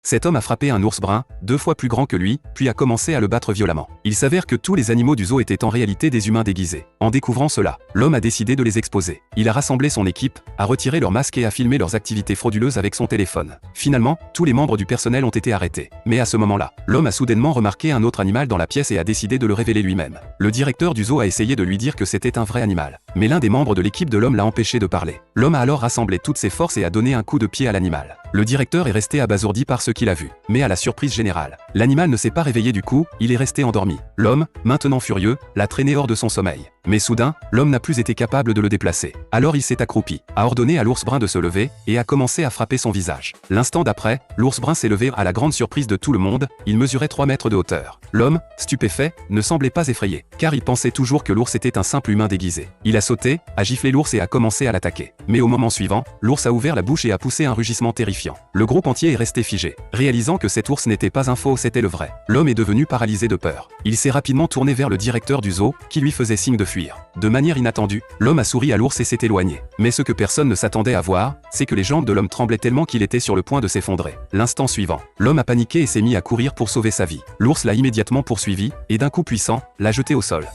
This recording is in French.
Cet homme a frappé un ours brun, 2 fois plus grand que lui, puis a commencé à le battre violemment. Il s'avère que tous les animaux du zoo étaient en réalité des humains déguisés. En découvrant cela, l'homme a décidé de les exposer. Il a rassemblé son équipe, a retiré leurs masques et a filmé leurs activités frauduleuses avec son téléphone. Finalement, tous les membres du personnel ont été arrêtés. Mais à ce moment-là, l'homme a soudainement remarqué un autre animal dans la pièce et a décidé de le révéler lui-même. Le directeur du zoo a essayé de lui dire que c'était un vrai animal. Mais l'un des membres de l'équipe de l'homme l'a empêché de parler. L'homme a alors rassemblé toutes ses forces et a donné un coup de pied à l'animal. Le directeur est resté abasourdi par ce qu'il a vu. Mais à la surprise générale, l'animal ne s'est pas réveillé du coup, il est resté endormi. L'homme, maintenant furieux, l'a traîné hors de son sommeil. Mais soudain, l'homme n'a plus été capable de le déplacer. Alors il s'est accroupi, a ordonné à l'ours brun de se lever, et a commencé à frapper son visage. L'instant d'après, l'ours brun s'est levé à la grande surprise de tout le monde, il mesurait 3 mètres de hauteur. L'homme, stupéfait, ne semblait pas effrayé, car il pensait toujours que l'ours était un simple humain déguisé. Il a sauté, a giflé l'ours et a commencé à l'attaquer. Mais au moment suivant, l'ours a ouvert la bouche et a poussé un rugissement terrifiant. Le groupe entier est resté figé, réalisant que cet ours n'était pas un faux, c'était le vrai. L'homme est devenu paralysé de peur. Il s'est rapidement tourné vers le directeur du zoo, qui lui faisait signe de fuir. De manière inattendue, l'homme a souri à l'ours et s'est éloigné. Mais ce que personne ne s'attendait à voir, c'est que les jambes de l'homme tremblaient tellement qu'il était sur le point de s'effondrer. L'instant suivant, l'homme a paniqué et s'est mis à courir pour sauver sa vie. L'ours l'a immédiatement poursuivi, et d'un coup puissant, l'a jeté au sol.